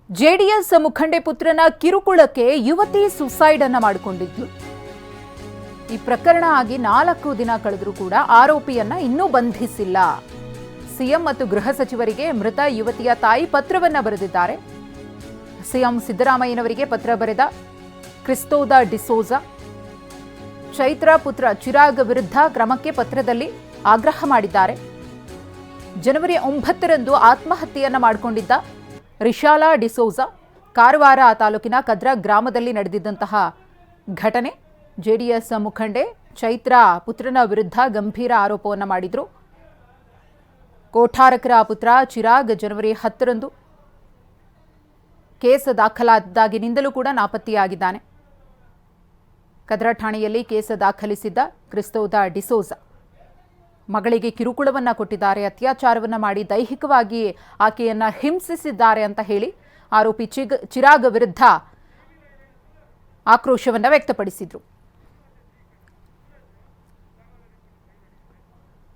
JDS ಮುಖಂಡೆ ಪುತ್ರನ ಕಿರುಕುಳಕ್ಕೆ ಯುವತಿ suicide ಅನ್ನ ಮಾಡಿಕೊಂಡಿದ್ಲು. ಈ ಪ್ರಕರಣ ಆಗಿ 4 ದಿನ ಕಳೆದರೂ ಕೂಡ ಆರೋಪಿಯನ್ನ ಇನ್ನೂ ಬಂಧಿಸಿಲ್ಲ. ಸಿಎಂ ಮತ್ತು ಗೃಹ ಸಚಿವರಿಗೆ ಮೃತ ಯುವತಿಯ ತಾಯಿ ಪತ್ರವನ್ನ ಬರೆದಿದ್ದಾರೆ. ಸಿಎಂ ಸಿದ್ದರಾಮಯ್ಯನವರಿಗೆ ಪತ್ರ ಬರೆದ ಕ್ರಿಸ್ತೋದ ಡಿಸೋಜಾ ಚೈತ್ರ ಪುತ್ರ ಚಿರಾಗ್ ವಿರುದ್ಧ ಕ್ರಮಕ್ಕೆ ಪತ್ರದಲ್ಲಿ ಆಗ್ರಹ ಮಾಡಿದ್ದಾರೆ. ಜನವರಿ 9ರಂದು ಆತ್ಮಹತ್ಯೆಯನ್ನ ಮಾಡಿಕೊಂಡಿದ್ದ ರಿಶಾಲಾ ಡಿಸೋಜಾ ಕಾರವಾರ ತಾಲೂಕಿನ ಕದ್ರಾ ಗ್ರಾಮದಲ್ಲಿ ನಡೆದಿದ್ದಂತಹ ಘಟನೆ. ಜೆಡಿಎಸ್ ಮುಖಂಡೆ ಚೈತ್ರ ಪುತ್ರನ ವಿರುದ್ಧ ಗಂಭೀರ ಆರೋಪವನ್ನು ಮಾಡಿದ್ರು. ಕೋಠಾರಕರ ಪುತ್ರ ಚಿರಾಗ್ ಜನವರಿ 10ರಂದು ಕೇಸ್ ದಾಖಲಾದಾಗಿನಿಂದಲೂ ಕೂಡ ನಾಪತ್ತೆಯಾಗಿದ್ದಾನೆ. ಕದ್ರಾ ಠಾಣೆಯಲ್ಲಿ ಕೇಸ್ ದಾಖಲಿಸಿದ್ದ ಕ್ರಿಸ್ತೋದ ಡಿಸೋಜಾ ಮಗಳಿಗೆ ಕಿರುಕುಳವನ್ನ ಕೊಟ್ಟಿದ್ದಾರೆ, ಅತ್ಯಾಚಾರವನ್ನ ಮಾಡಿ ದೈಹಿಕವಾಗಿ ಆಕೆಯನ್ನ ಹಿಂಸಿಸಿದ್ದಾರೆ ಅಂತ ಹೇಳಿ ಆರೋಪಿ ಚಿರಾಗ್ ವಿರುದ್ಧ ಆಕ್ರೋಶವನ್ನ ವ್ಯಕ್ತಪಡಿಸಿದ್ರು.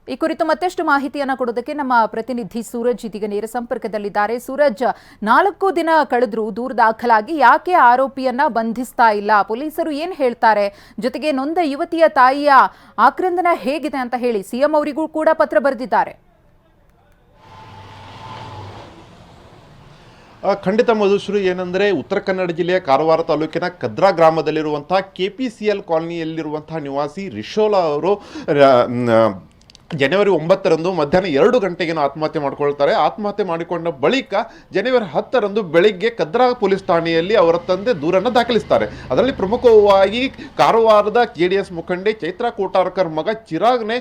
ಈ ಕುರಿತು ಮತ್ತಷ್ಟು ಮಾಹಿತಿಯನ್ನು ಕೊಡೋದಕ್ಕೆ ನಮ್ಮ ಪ್ರತಿನಿಧಿ ಸೂರಜ್ ಇದೀಗ ನೇರ ಸಂಪರ್ಕದಲ್ಲಿದ್ದಾರೆ. ಸೂರಜ್, 4 ದಿನ ಕಳೆದ್ರೂ ದೂರು ದಾಖಲಾಗಿ ಯಾಕೆ ಆರೋಪಿಯನ್ನ ಬಂಧಿಸ್ತಾ ಇಲ್ಲ? ಪೊಲೀಸರು ಏನ್ ಹೇಳ್ತಾರೆ? ಜೊತೆಗೆ ನೊಂದ ಯುವತಿಯ ತಾಯಿಯ ಆಕ್ರಂದನ ಹೇಗಿದೆ ಅಂತ ಹೇಳಿ ಸಿಎಂ ಅವರಿಗೂ ಕೂಡ ಪತ್ರ ಬರೆದಿದ್ದಾರೆ. ಖಂಡಿತ ಮಧುಶ್ರೀ, ಏನಂದರೆ ಉತ್ತರ ಕನ್ನಡ ಜಿಲ್ಲೆಯ ಕಾರವಾರ ತಾಲೂಕಿನ ಕದ್ರಾ ಗ್ರಾಮದಲ್ಲಿರುವಂತಹ KPCL ಕಾಲನಿಯಲ್ಲಿರುವಂತಹ ನಿವಾಸಿ ರಿಶೋಲಾ ಅವರು ಜನವರಿ 9ರಂದು ಮಧ್ಯಾಹ್ನ 2 ಗಂಟೆಗೆ ಆತ್ಮಹತ್ಯೆ ಮಾಡಿಕೊಳ್ತಾರೆ. ಆತ್ಮಹತ್ಯೆ ಮಾಡಿಕೊಂಡ ಬಳಿಕ ಜನವರಿ 10ರಂದು ಬೆಳಿಗ್ಗೆ ಕದ್ರಾ ಪೊಲೀಸ್ ಠಾಣೆಯಲ್ಲಿ ಅವರ ತಂದೆ ದೂರನ್ನು ದಾಖಲಿಸ್ತಾರೆ. ಅದರಲ್ಲಿ ಪ್ರಮುಖವಾಗಿ ಕಾರವಾರದ JDS ಮುಖಂಡೆ ಚೈತ್ರ ಕೋಟಾರ್ಕರ್ ಮಗ ಚಿರಾಗ್ನೇ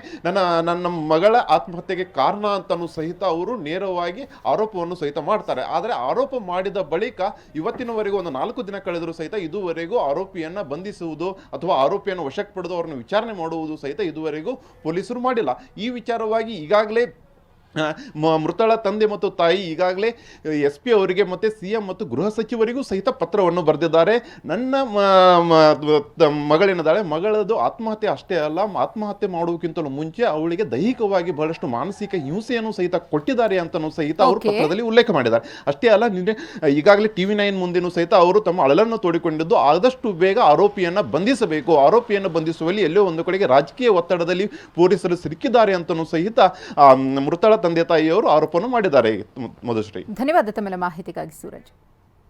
ನನ್ನ ಮಗಳ ಆತ್ಮಹತ್ಯೆಗೆ ಕಾರಣ ಅಂತಲೂ ಸಹಿತ ಅವರು ನೇರವಾಗಿ ಆರೋಪವನ್ನು ಸಹಿತ ಮಾಡ್ತಾರೆ. ಆದರೆ ಆರೋಪ ಮಾಡಿದ ಬಳಿಕ ಇವತ್ತಿನವರೆಗೂ ಒಂದು 4 ದಿನ ಕಳೆದರೂ ಸಹಿತ ಇದುವರೆಗೂ ಆರೋಪಿಯನ್ನು ಬಂಧಿಸುವುದು ಅಥವಾ ಆರೋಪಿಯನ್ನು ವಶಕ್ಕೆ ಪಡೆದು ಅವರನ್ನು ವಿಚಾರಣೆ ಮಾಡುವುದು ಸಹಿತ ಇದುವರೆಗೂ ಪೊಲೀಸರು ಮಾಡಿಲ್ಲ. ಈ ವಿಚಾರವಾಗಿ ಈಗಾಗಲೇ ಮೃತಳ ತಂದೆ ಮತ್ತು ತಾಯಿ ಈಗಾಗಲೇ SP ಅವರಿಗೆ ಮತ್ತು CM ಮತ್ತು ಗೃಹ ಸಚಿವರಿಗೂ ಸಹಿತ ಪತ್ರವನ್ನು ಬರೆದಿದ್ದಾರೆ. ನನ್ನ ಮಗಳೇನಿದ್ದಾಳೆ, ಮಗಳದು ಆತ್ಮಹತ್ಯೆ ಅಷ್ಟೇ ಅಲ್ಲ, ಆತ್ಮಹತ್ಯೆ ಮಾಡುವುದಕ್ಕಿಂತಲೂ ಮುಂಚೆ ಅವಳಿಗೆ ದೈಹಿಕವಾಗಿ ಬಹಳಷ್ಟು ಮಾನಸಿಕ ಹಿಂಸೆಯನ್ನು ಸಹಿತ ಕೊಟ್ಟಿದ್ದಾರೆ ಅಂತಲೂ ಸಹಿತ ಅವರು ಪತ್ರದಲ್ಲಿ ಉಲ್ಲೇಖ ಮಾಡಿದ್ದಾರೆ. ಅಷ್ಟೇ ಅಲ್ಲ, ಈಗಾಗಲೇ TV9 ಮುಂದೆನೂ ಸಹಿತ ಅವರು ತಮ್ಮ ಅಳಲನ್ನು ತೋಡಿಕೊಂಡಿದ್ದು ಆದಷ್ಟು ಬೇಗ ಆರೋಪಿಯನ್ನು ಬಂಧಿಸಬೇಕು, ಆರೋಪಿಯನ್ನು ಬಂಧಿಸುವಲ್ಲಿ ಎಲ್ಲೋ ಒಂದು ಕಡೆಗೆ ರಾಜಕೀಯ ಒತ್ತಡದಲ್ಲಿ ಪೊಲೀಸರು ಸಿಲುಕಿದ್ದಾರೆ ಅಂತಲೂ ಸಹಿತ ಮೃತಳ ತಂದೆ ತಾಯಿಯವರು ಆರೋಪವನ್ನು ಮಾಡಿದ್ದಾರೆ. ಮಧುಶ್ರೀ, ಧನ್ಯವಾದ ತಮ್ಮ ಮಾಹಿತಿಗಾಗಿ ಸೂರಜ್.